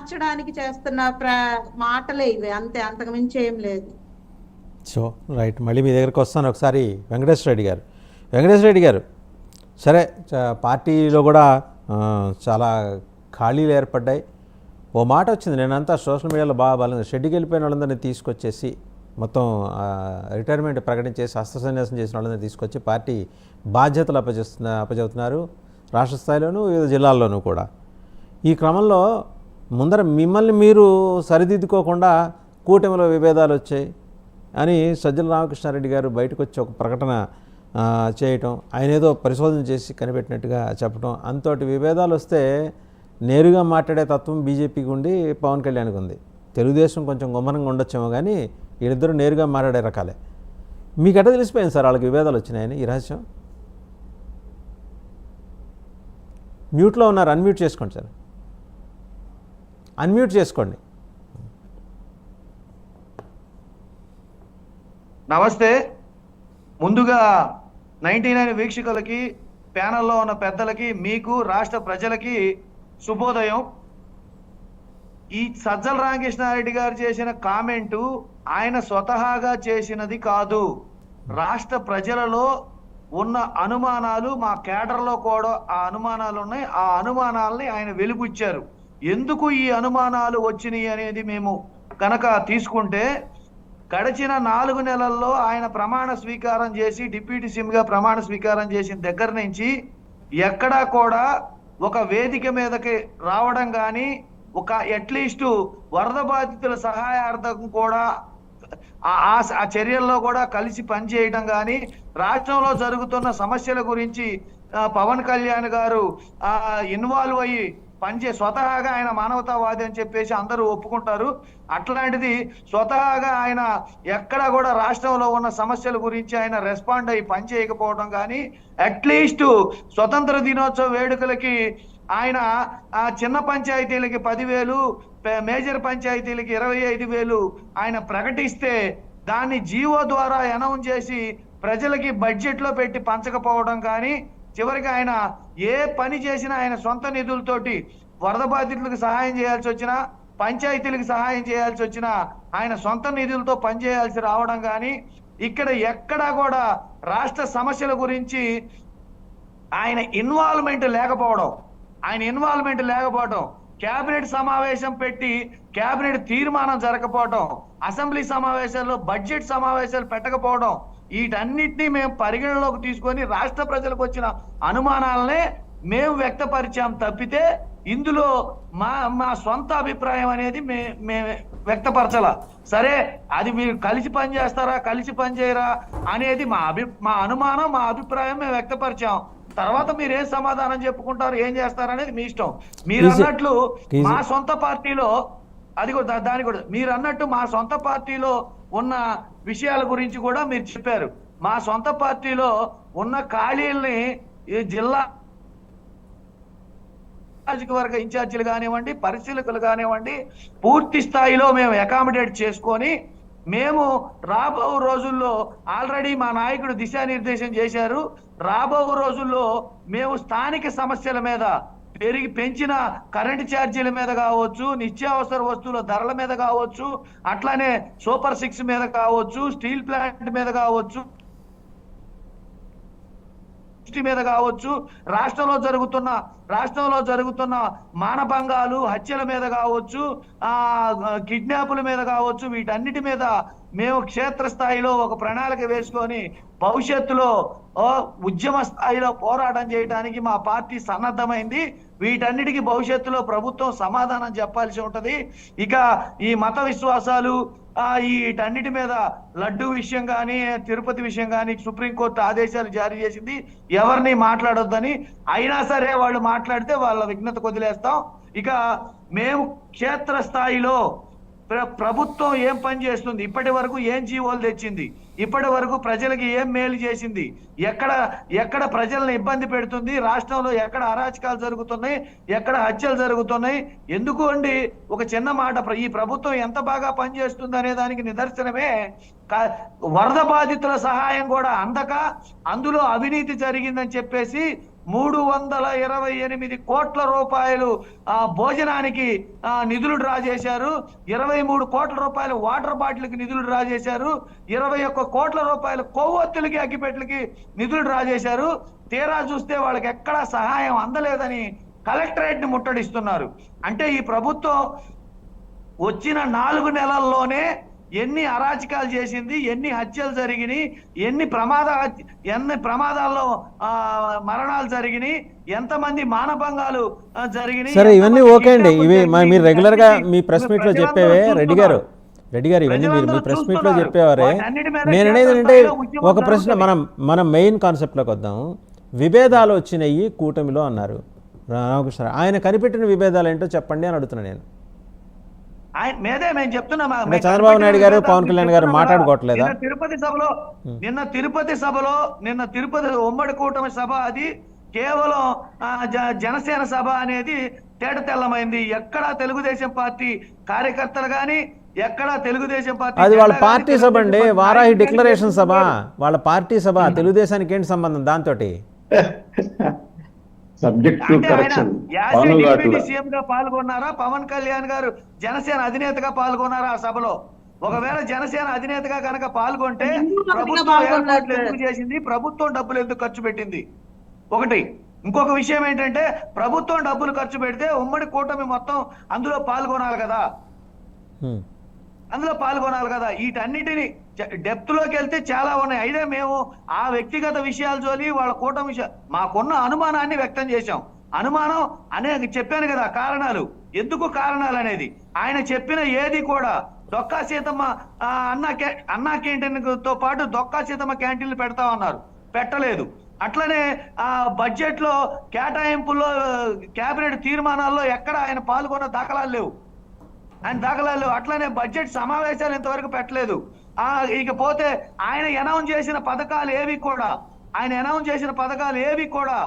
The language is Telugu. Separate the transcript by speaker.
Speaker 1: మార్చడానికి చేస్తున్న మాటలే ఇవి, అంతే, అంతకు మించి ఏం లేదు.
Speaker 2: సో రైట్, మళ్ళీ మీ దగ్గరికి వస్తాను ఒకసారి. వెంకటేశ్వర రెడ్డి గారు, సరే, పార్టీలో కూడా చాలా ఖాళీలు ఏర్పడ్డాయి. ఓ మాట వచ్చింది, నేనంతా సోషల్ మీడియాలో బాగా బలంగా షెడ్యూకి వెళ్ళిపోయిన వాళ్ళందరినీ తీసుకొచ్చేసి మొత్తం రిటైర్మెంట్ ప్రకటించేసి హస్తసన్యాసం చేసిన వాళ్ళని తీసుకొచ్చి పార్టీ బాధ్యతలు అప్పచెబుతున్నారు, రాష్ట్ర స్థాయిలోనూ వివిధ జిల్లాల్లోనూ కూడా. ఈ క్రమంలో ముందర మిమ్మల్ని మీరు సరిదిద్దుకోకుండా కూటమిలో విభేదాలు వచ్చాయి అని సజ్జల రామకృష్ణారెడ్డి గారు బయటకు వచ్చి ఒక ప్రకటన చేయటం, ఆయన ఏదో పరిశోధన చేసి కనిపెట్టినట్టుగా చెప్పడం, అంతటి విభేదాలు వస్తే నేరుగా మాట్లాడే తత్వం బీజేపీకి ఉండి పవన్ కళ్యాణ్కి ఉంది. తెలుగుదేశం కొంచెం గుమ్మరంగా ఉండొచ్చేమో కానీ వీళ్ళిద్దరూ నేరుగా మాట్లాడే రకాలే. మీకు ఎట్లా తెలిసిపోయింది సార్ వాళ్ళకి విభేదాలు వచ్చినాయని ఈ రహస్యం? మ్యూట్లో ఉన్నారు, అన్మ్యూట్ చేసుకోండి సార్, అన్మ్యూట్ చేసుకోండి.
Speaker 3: నమస్తే. ముందుగా 99 వీక్షకులకి, ప్యానల్లో ఉన్న పెద్దలకి, మీకు, రాష్ట్ర ప్రజలకి శుభోదయం. ఈ సజ్జల రామకృష్ణారెడ్డి గారు చేసిన కామెంటు ఆయన స్వతహాగా చేసినది కాదు. రాష్ట్ర ప్రజలలో ఉన్న అనుమానాలు, మా కేడర్లో కూడా ఆ అనుమానాలు ఉన్నాయి. ఆ అనుమానాలని ఆయన వెలుగుచ్చారు. ఎందుకు ఈ అనుమానాలు వచ్చినాయి అనేది మేము కనుక తీసుకుంటే, గడిచిన 4 నెలల్లో ఆయన ప్రమాణ స్వీకారం చేసి డిప్యూటీ సీఎంగా ప్రమాణ స్వీకారం చేసిన దగ్గర నుంచి ఎక్కడా కూడా ఒక వేదిక మీదకి రావడం కానీ, ఒక అట్లీస్ట్ వరద బాధితుల సహాయార్థం కూడా ఆ చర్యల్లో కూడా కలిసి పనిచేయడం కానీ, రాష్ట్రంలో జరుగుతున్న సమస్యల గురించి పవన్ కళ్యాణ్ గారు ఇన్వాల్వ్ అయ్యి స్వతహాగా ఆయన మానవతావాది అని చెప్పేసి అందరూ ఒప్పుకుంటారు. అట్లాంటిది స్వతహాగా ఆయన ఎక్కడ కూడా రాష్ట్రంలో ఉన్న సమస్యల గురించి ఆయన రెస్పాండ్ అయ్యి పనిచేయకపోవడం కానీ, అట్లీస్ట్ స్వతంత్ర దినోత్సవ వేడుకలకి ఆయన చిన్న పంచాయతీలకి 10,000, మేజర్ పంచాయతీలకి 25,000 ఆయన ప్రకటిస్తే దాన్ని జీవో ద్వారా అనౌన్స్ చేసి ప్రజలకి బడ్జెట్లో పెట్టి పంచకపోవడం కానీ, చివరికి ఆయన ఏ పని చేసినా ఆయన సొంత నిధులతోటి వరద బాధితులకు సహాయం చేయాల్సి వచ్చినా, పంచాయతీలకు సహాయం చేయాల్సి వచ్చినా ఆయన సొంత నిధులతో పనిచేయాల్సి రావడం కానీ, ఇక్కడ ఎక్కడా కూడా రాష్ట్ర సమస్యల గురించి ఆయన ఇన్వాల్వ్మెంట్ లేకపోవడం, కేబినెట్ సమావేశం పెట్టి కేబినెట్ తీర్మానం జరగకపోవడం, అసెంబ్లీ సమావేశాల్లో బడ్జెట్ సమావేశాలు పెట్టకపోవడం, వీటన్నిటినీ మేము పరిగణలోకి తీసుకొని రాష్ట్ర ప్రజలకు వచ్చిన అనుమానాలనే మేము వ్యక్తపరిచాం తప్పితే ఇందులో మా సొంత అభిప్రాయం అనేది మేము వ్యక్తపరచాల. సరే, అది మీరు కలిసి పనిచేస్తారా కలిసి పనిచేయరా అనేది మా అనుమానం, మా అభిప్రాయం మేము వ్యక్తపరిచాం. తర్వాత మీరు ఏం సమాధానం చెప్పుకుంటారు, ఏం చేస్తారు అనేది మీ ఇష్టం. మీరు అన్నట్లు మా సొంత పార్టీలో అది కూడా దాని కూడా మీరు అన్నట్టు మా సొంత పార్టీలో ఉన్న విషయాల గురించి కూడా మీరు చెప్పారు. మా సొంత పార్టీలో ఉన్న ఖాళీల్ని జిల్లా వర్గ ఇన్ఛార్జీలు కానివ్వండి, పరిశీలకులు కానివ్వండి, పూర్తి స్థాయిలో మేము అకామిడేట్ చేసుకొని మేము రాబో రోజుల్లో ఆల్రెడీ మా నాయకుడు దిశానిర్దేశం చేశారు. రాబో రోజుల్లో మేము స్థానిక సమస్యల మీద పెంచిన కరెంటు ఛార్జీల మీద కావచ్చు, నిత్యావసర వస్తువుల ధరల మీద కావచ్చు, అట్లానే సూపర్ 6 మీద కావచ్చు, స్టీల్ ప్లాంట్ మీద కావచ్చు, మీద కావచ్చు, రాష్ట్రంలో జరుగుతున్న మానభంగాలు, హత్యల మీద కావచ్చు, కిడ్నాపుల మీద కావచ్చు, వీటన్నిటి మీద మేము క్షేత్రస్థాయిలో ఒక ప్రణాళిక వేసుకొని భవిష్యత్తులో ఉద్యమ స్థాయిలో పోరాటం చేయడానికి మా పార్టీ సన్నద్ధమైంది. వీటన్నిటికీ భవిష్యత్తులో ప్రభుత్వం సమాధానం చెప్పాల్సి ఉంటది. ఇక ఈ మత విశ్వాసాలు వీటన్నిటి మీద లడ్డు విషయం కానీ, తిరుపతి విషయం కానీ సుప్రీంకోర్టు ఆదేశాలు జారీ చేసింది, ఎవరిని మాట్లాడొద్దని. అయినా సరే వాళ్ళు మాట్లాడితే వాళ్ళ విఘ్నత వదిలేస్తాం. ఇక మేము క్షేత్రస్థాయిలో ప్రభుత్వం ఏం పని చేస్తుంది, ఇప్పటి వరకు ఏం జీవోలు తెచ్చింది, ఇప్పటి వరకు ప్రజలకి ఏం మేలు చేసింది, ఎక్కడ ప్రజలను ఇబ్బంది పెడుతుంది, రాష్ట్రంలో ఎక్కడ అరాచకాలు జరుగుతున్నాయి, ఎక్కడ హత్యలు జరుగుతున్నాయి, ఎందుకు అండి ఒక చిన్న మాట, ఈ ప్రభుత్వం ఎంత బాగా పనిచేస్తుంది అనే దానికి నిదర్శనమే వరద బాధితుల సహాయం కూడా అందక అందులో అవినీతి జరిగిందని చెప్పేసి 328 కోట్ల రూపాయలు భోజనానికి నిధులు డ్రా చేశారు. 23 కోట్ల రూపాయలు వాటర్ బాటిల్కి నిధులు డ్రా చేశారు. 21 కోట్ల రూపాయలు కొవ్వొత్తులకి అగ్గిపెట్లకి నిధులు డ్రా చేశారు. తీరా చూస్తే వాళ్ళకి ఎక్కడా సహాయం అందలేదని కలెక్టరేట్ ని ముట్టడిస్తున్నారు. అంటే ఈ ప్రభుత్వం వచ్చిన 4 నెలల్లోనే ఎన్ని అరాచకాలు చేసింది, ఎన్ని హత్యలు జరిగినాయి, ఎన్ని ప్రమాదాల్లో మరణాలు జరిగినాయి, ఎంతమంది మానభంగాలు జరిగినాయి.
Speaker 2: సరే, ఇవన్నీ ఓకే అండి. ఇవి మీరు రెగ్యులర్ గా మీ ప్రెస్ మీట్ లో చెప్పేవే రెడ్డి గారు ఇవన్నీ మీరు మీ ప్రెస్ మీట్ లో చెప్పేవారే. నేను అనేది ఏంటంటే ఒక ప్రశ్న, మనం మెయిన్ కాన్సెప్ట్ లోకి వద్దాం. విభేదాలు వచ్చినాయి కూటమిలో అన్నారు రామకృష్ణ. ఆయన కనిపెట్టిన విభేదాలు ఏంటో చెప్పండి అని అడుగుతున్నాను నేను.
Speaker 3: మేము చెప్తున్నాం,
Speaker 2: చంద్రబాబు నాయుడు గారు, పవన్ కళ్యాణ్ గారు మాట్లాడుకోవట్లేదా?
Speaker 3: నిన్న తిరుపతి ఉమ్మడి కూటమి సభ అది కేవలం జనసేన సభ అనేది తేట తెల్లమైంది. ఎక్కడా తెలుగుదేశం పార్టీ కార్యకర్తలు గాని, ఎక్కడా తెలుగుదేశం పార్టీ,
Speaker 2: అది వాళ్ళ పార్టీ సభ అండి, వారాహి డిక్లరేషన్ సభ, వాళ్ళ పార్టీ సభ. తెలుగుదేశానికి ఏంటి సంబంధం దాంతో?
Speaker 3: సీఎం గా పాల్గొన్నారా? పవన్ కళ్యాణ్ గారు జనసేన అధినేతగా పాల్గొన్నారా ఆ సభలో? ఒకవేళ జనసేన అధినేతగా కనుక పాల్గొంటే ప్రభుత్వం ఏర్పాట్లు ఎందుకు చేసింది, ప్రభుత్వం డబ్బులు ఎందుకు ఖర్చు పెట్టింది? ఒకటి. ఇంకొక విషయం ఏంటంటే, ప్రభుత్వం డబ్బులు ఖర్చు పెడితే ఉమ్మడి కూటమి మొత్తం అందులో పాల్గొనాలి కదా. వీటన్నిటిని డెప్త్ లోకి వెళ్తే చాలా ఉన్నాయి. అయితే మేము ఆ వ్యక్తిగత విషయాల జోలి, వాళ్ళ కూటమి మాకున్న అనుమానాన్ని వ్యక్తం చేశాం. అనుమానం చెప్పాను కదా, కారణాలు ఎందుకు కారణాలు అనేది. ఆయన చెప్పిన ఏది కూడా డొక్కా సీతమ్మ అన్నా క్యాంటీన్ తో పాటు డొక్కా సీతమ్మ క్యాంటీన్లు పెడతామన్నారు, పెట్టలేదు. అట్లనే బడ్జెట్ లో కేటాయింపుల్లో కేబినెట్ తీర్మానాల్లో ఎక్కడ ఆయన పాల్గొన్న దాఖలాలు లేవు. అట్లనే బడ్జెట్ సమావేశాలు ఇంతవరకు పెట్టలేదు. ఇకపోతే ఆయన అనౌన్స్ చేసిన పథకాలు ఏవి కూడా